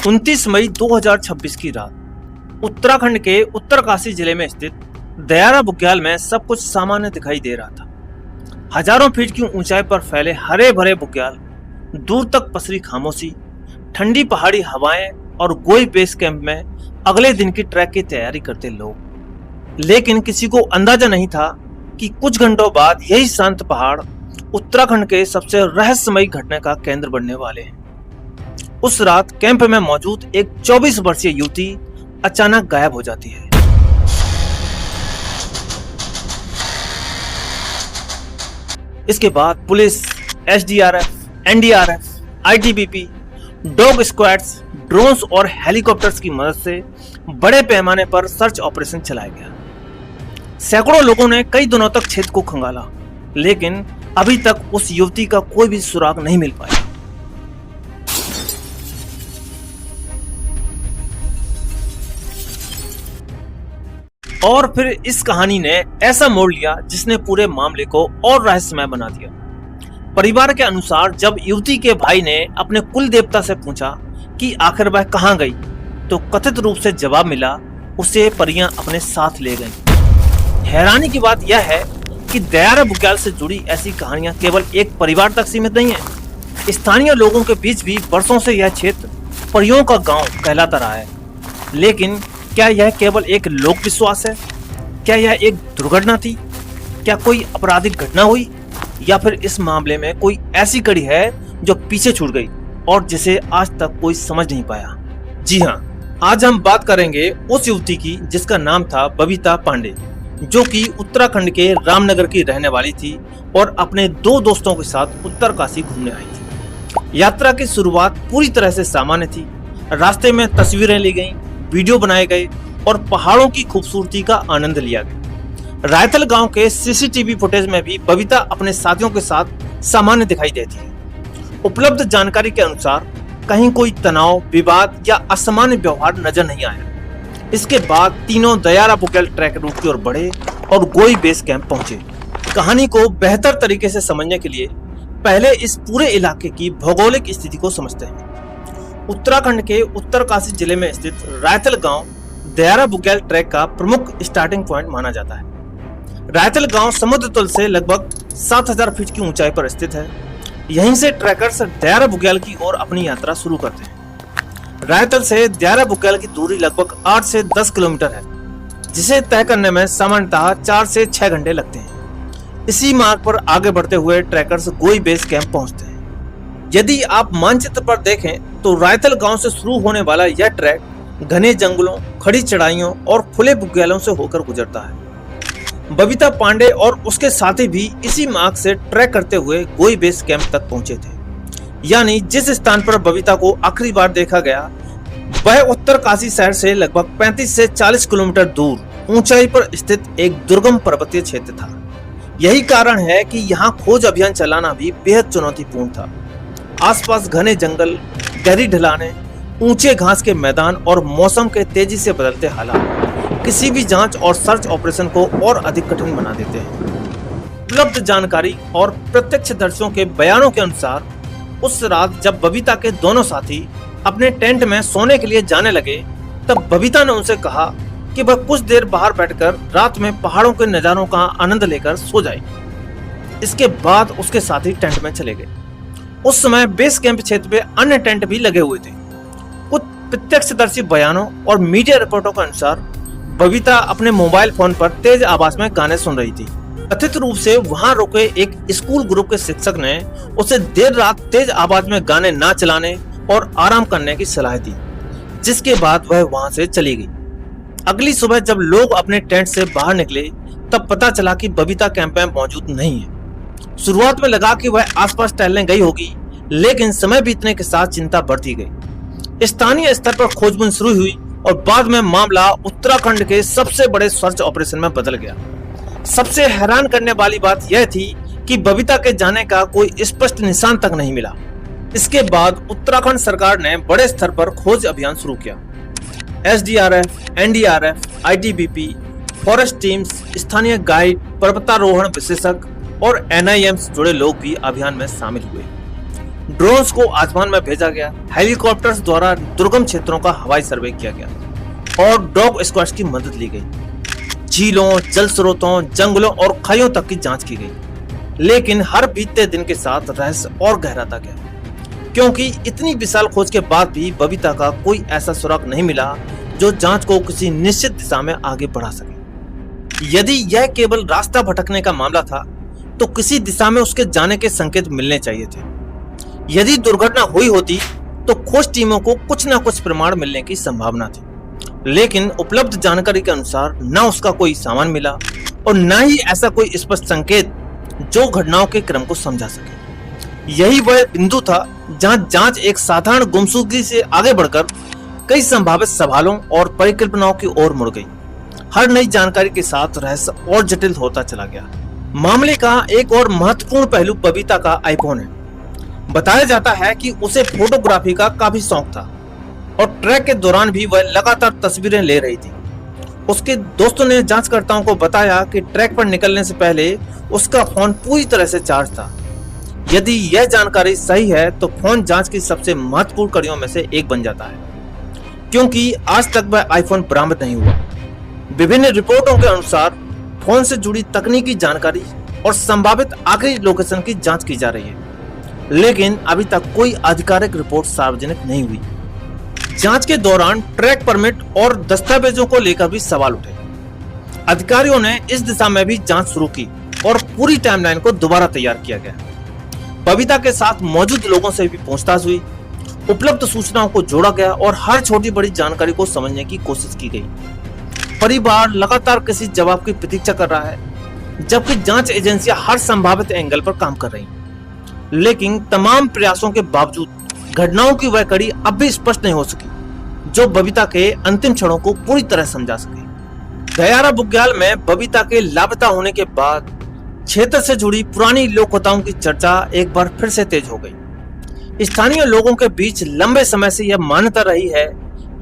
29 मई 2026 की रात उत्तराखंड के उत्तरकाशी जिले में स्थित दयारा बुग्याल में सब कुछ सामान्य दिखाई दे रहा था। हजारों फीट की ऊंचाई पर फैले हरे भरे बुग्याल, दूर तक पसरी खामोशी, ठंडी पहाड़ी हवाएं और गोई बेस कैंप में अगले दिन की ट्रैक की तैयारी करते लोग। लेकिन किसी को अंदाजा नहीं था कि कुछ घंटों बाद यही शांत पहाड़ उत्तराखंड के सबसे रहस्यमयी घटना का केंद्र बनने वाले हैं। उस रात कैंप में मौजूद एक 24 वर्षीय युवती अचानक गायब हो जाती है। इसके बाद police, SDRF, NDRF, ITBP, dog squads, drones और हेलीकॉप्टर्स की मदद से बड़े पैमाने पर सर्च ऑपरेशन चलाया गया। सैकड़ों लोगों ने कई दिनों तक क्षेत्र को खंगाला, लेकिन अभी तक उस युवती का कोई भी सुराग नहीं मिल पाया। और फिर इस कहानी ने ऐसा मोड़ लिया जिसने पूरे मामले को और रहस्यमय बना दिया। परिवार के अनुसार जब युवती के भाई ने अपने कुल देवता से पूछा कि आखिर वह कहां गई, तो कथित रूप से जवाब मिला, उसे परियां अपने साथ ले गईं। हैरानी की बात यह है कि दयारा बुग्याल से जुड़ी ऐसी कहानियां केवल एक परिवार तक सीमित नहीं है। स्थानीय लोगों के बीच भी वर्षों से यह क्षेत्र परियों का गांव कहलाता रहा है। लेकिन क्या यह केवल एक लोक विश्वास है? क्या यह एक दुर्घटना थी? क्या कोई आपराधिक घटना हुई, या फिर इस मामले में कोई ऐसी कड़ी है जो पीछे छूट गई और जिसे आज तक कोई समझ नहीं पाया? जी हाँ, आज हम बात करेंगे उस युवती की जिसका नाम था बबीता पांडे, जो कि उत्तराखंड के रामनगर की रहने वाली थी और अपने 2 दोस्तों के साथ उत्तरकाशी घूमने आई थी। यात्रा की शुरुआत पूरी तरह से सामान्य थी। रास्ते में तस्वीरें ली गईं, वीडियो बनाए गए और पहाड़ों की खूबसूरती का आनंद लिया गया। रायतल गांव के सीसीटीवी फुटेज में भी बबीता अपने साथियों के साथ सामान्य दिखाई देती है। उपलब्ध जानकारी के अनुसार कहीं कोई तनाव, विवाद या असामान्य व्यवहार नजर नहीं आया। इसके बाद तीनों दयारा बुग्याल ट्रैक रूट की ओर बढ़े और गोई बेस कैंप पहुंचे। कहानी को बेहतर तरीके से समझने के लिए पहले इस पूरे इलाके की भौगोलिक स्थिति को समझते हैं। उत्तराखंड के उत्तरकाशी जिले में स्थित रायतल गांव दयारा बुग्याल ट्रैक का प्रमुख स्टार्टिंग पॉइंट माना जाता है। रायतल गांव समुद्र तल से लगभग 7000 फीट की ऊंचाई पर स्थित है। यहीं से ट्रैकर्स दयारा बुग्याल की ओर अपनी यात्रा शुरू करते हैं। रायतल से दयारा बुग्याल की दूरी लगभग 8 से 10 किलोमीटर है, जिसे तय करने में सामान्यतः 4 से 6 घंटे लगते हैं। इसी मार्ग पर आगे बढ़ते हुए ट्रैकर्स गोई बेस कैंप पहुंचते हैं। यदि आप मानचित्र पर देखें तो रायतल गांव से शुरू होने वाला यह ट्रैक घने जंगलों, खड़ी चढ़ाइयों और खुले बुग्यालों से होकर गुजरता है। बबीता पांडे और उसके साथी भी इसी मार्ग से ट्रैक करते हुए गोई बेस कैंप तक पहुंचे थे। यानी जिस स्थान पर बबीता को आखिरी बार देखा गया वह उत्तरकाशी शहर से लगभग 35 से 40 किलोमीटर दूर ऊंचाई पर स्थित एक दुर्गम पर्वतीय क्षेत्र था। यही कारण है कि यहाँ खोज अभियान चलाना भी बेहद चुनौतीपूर्ण था। आसपास घने जंगल, गहरी ढलानें, ऊंचे घास के मैदान और मौसम के तेजी से बदलते हालात किसी भी जांच और सर्च ऑपरेशन को और अधिक कठिन बना देते हैं। उपलब्ध जानकारी और प्रत्यक्षदर्शियों के बयानों के अनुसार उस रात जब बबीता के दोनों साथी अपने टेंट में सोने के लिए जाने लगे, तब बबीता ने उनसे कहा कि वह कुछ देर बाहर बैठकर रात में पहाड़ों के नजारों का आनंद लेकर सो जाए। इसके बाद उसके साथी टेंट में चले गए। उस समय बेस कैंप क्षेत्र में अन्य टेंट भी लगे हुए थे। कुछ प्रत्यक्षदर्शी बयानों और मीडिया रिपोर्टों के अनुसार बबीता अपने मोबाइल फोन पर तेज आवाज में गाने सुन रही थी। कथित रूप से वहां रुके एक स्कूल ग्रुप के शिक्षक ने उसे देर रात तेज आवाज में गाने ना चलाने और आराम करने की सलाह दी, जिसके बाद वह वहां से चली गई। अगली सुबह जब लोग अपने टेंट से बाहर निकले तब पता चला कि बबीता कैंप में मौजूद नहीं है। शुरुआत में लगा कि वह आसपास टहलने गई होगी, लेकिन समय बीतने के साथ चिंता बढ़ती गई। स्थानीय स्तर पर खोजबीन शुरू हुई और बाद में मामला उत्तराखंड के सबसे बड़े सर्च ऑपरेशन में बदल गया। सबसे हैरान करने वाली बात यह थी कि बबीता के जाने का कोई स्पष्ट निशान तक नहीं मिला। इसके बाद उत्तराखंड सरकार ने बड़े स्तर पर खोज अभियान शुरू किया। SDRF, NDRF, ITBP, forest teams, स्थानीय गाइड, पर्वतारोहण विशेषज्ञ और एनआईएम से जुड़े लोग भी अभियान में शामिल हुए। ड्रोन्स को आसमान में भेजा गया, हेलीकॉप्टर्स द्वारा दुर्गम क्षेत्रों का हवाई सर्वे किया गया और डॉग स्क्वाड्स की मदद ली गई। झीलों, जल स्रोतों, जंगलों और खाइयों तक की जांच की गई। लेकिन हर बीतते दिन के साथ रहस्य और गहराता गया, क्योंकि इतनी विशाल खोज के बाद भी बबीता का कोई ऐसा सुराग नहीं मिला जो जांच को किसी निश्चित दिशा में आगे बढ़ा सके। यदि यह केवल रास्ता भटकने का मामला था तो किसी दिशा में उसके जाने के संकेत मिलने चाहिए थे। यदि दुर्घटना हुई होती तो खोज टीमों को कुछ न कुछ प्रमाण मिलने की संभावना थी, लेकिन उपलब्ध जानकारी के अनुसार न उसका कोई सामान मिला और न ही ऐसा कोई स्पष्ट संकेत जो घटनाओं के क्रम को समझा सके। यही वह बिंदु था जहां जांच एक साधारण गुमशुदगी से आगे बढ़कर कई संभावित सवालों और परिकल्पनाओं की ओर मुड़ गई। हर नई जानकारी के साथ रहस्य और जटिल होता चला गया। मामले का एक और महत्वपूर्ण पहलू बबीता का आईफोन है। बताया जाता है कि उसे फोटोग्राफी का काफी शौक था और ट्रैक के दौरान भी वह लगातार तस्वीरें ले रही थी। उसके दोस्तों ने जांचकर्ताओं को बताया कि ट्रैक पर निकलने से पहले उसका फोन पूरी तरह से चार्ज था। यदि यह जानकारी सही है तो फोन जांच की सबसे महत्वपूर्ण कड़ियों में से एक बन जाता है, क्योंकि आज तक वह आईफोन बरामद नहीं हुआ। विभिन्न रिपोर्टों के अनुसार फोन से जुड़ी तकनीकी जानकारी और संभावित आखिरी लोकेशन की जांच की जा रही है, लेकिन अभी तक कोई आधिकारिक रिपोर्ट सार्वजनिक नहीं हुई। जांच के दौरान ट्रैक परमिट और दस्तावेजों को लेकर भी सवाल उठे। अधिकारियों ने इस दिशा में भी जांच शुरू की और पूरी टाइमलाइन को दोबारा तैयार किया गया। बबीता के साथ मौजूद लोगों से भी पूछताछ हुई, उपलब्ध सूचनाओं को जोड़ा गया और हर छोटी बड़ी जानकारी को समझने की कोशिश की गई। परिवार लगातार किसी जवाब की प्रतीक्षा कर रहा है, जबकि जांच एजेंसियां हर संभावित एंगल पर काम कर रही हैं। लेकिन तमाम प्रयासों के बावजूद घटनाओं की वह कड़ी अब भी स्पष्ट नहीं हो सकी जो बबीता के अंतिम क्षणों को पूरी तरह समझा सके। दयारा बुग्याल में बबीता के लापता होने के बाद क्षेत्र से जुड़ी पुरानी लोक कथाओं की चर्चा एक बार फिर से तेज हो गई। स्थानीय लोगों के बीच लंबे समय से यह मान्यता रही है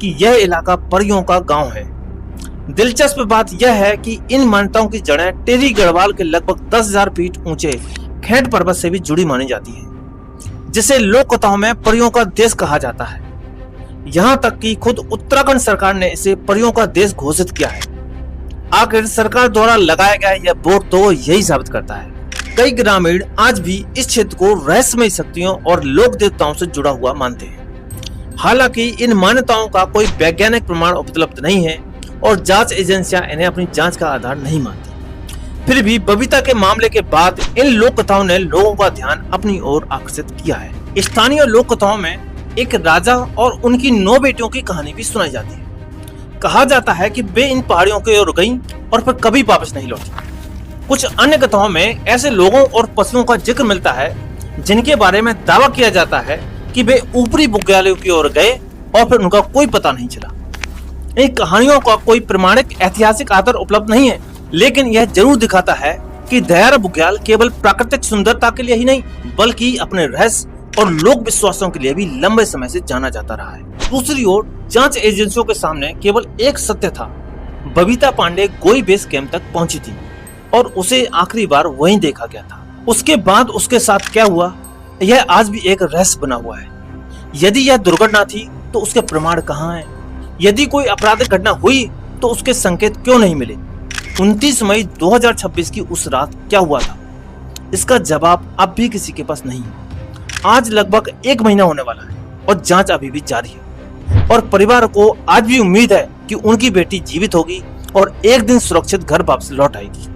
कि यह इलाका परियों का गांव है। दिलचस्प बात यह है कि इन मान्यताओं की जड़ें टेरी गढ़वाल के लगभग 10,000 फीट ऊंचे खेंड पर्वत से भी जुड़ी मानी जाती है, जिसे लोक कथाओं में परियों का देश कहा जाता है। यहाँ तक कि खुद उत्तराखंड सरकार ने इसे परियों का देश घोषित किया है। आखिर सरकार द्वारा लगाया गया यह बोर्ड तो यही साबित करता है। कई ग्रामीण आज भी इस क्षेत्र को रहस्यमयी शक्तियों और लोक देवताओं से जुड़ा हुआ मानते हैं। हालांकि इन मान्यताओं का कोई वैज्ञानिक प्रमाण उपलब्ध नहीं है और जांच एजेंसियां इन्हें अपनी जांच का आधार नहीं मानती। फिर भी बबीता के मामले के बाद इन लोक कथाओं ने लोगों का ध्यान अपनी ओर आकर्षित किया है। स्थानीय लोक कथाओं में एक राजा और उनकी 9 बेटियों की कहानी भी सुनाई जाती है। कहा जाता है कि वे इन पहाड़ियों की ओर गईं और फिर कभी वापस नहीं लौटी। कुछ अन्य कथाओं में ऐसे लोगों और पशुओं का जिक्र मिलता है जिनके बारे में दावा किया जाता है कि वे ऊपरी बुग्यालों की ओर गए और फिर उनका कोई पता नहीं चला। इन कहानियों का कोई प्रमाणिक ऐतिहासिक आधार उपलब्ध नहीं है, लेकिन यह जरूर दिखाता है कि दयारा बुग्याल केवल प्राकृतिक सुंदरता के लिए ही नहीं बल्कि अपने रहस्य और लोक विश्वासों के लिए भी लंबे समय से जाना जाता रहा है। दूसरी ओर जांच एजेंसियों के सामने केवल एक सत्य था। बबीता पांडे गोई बेस कैंप तक पहुंची थी और उसे आखिरी बार वहीं देखा गया था। उसके बाद उसके साथ क्या हुआ यह आज भी एक रहस्य बना हुआ है। यदि यह दुर्घटना थी तो उसके प्रमाण कहाँ हैं? यदि कोई आपराधिक घटना हुई तो उसके संकेत क्यों नहीं मिले? 29 मई 2026 की उस रात क्या हुआ था? इसका जवाब अब भी किसी के पास नहीं है। आज लगभग 1 महीना होने वाला है और जांच अभी भी जारी है और परिवार को आज भी उम्मीद है कि उनकी बेटी जीवित होगी और एक दिन सुरक्षित घर वापस लौट आएगी।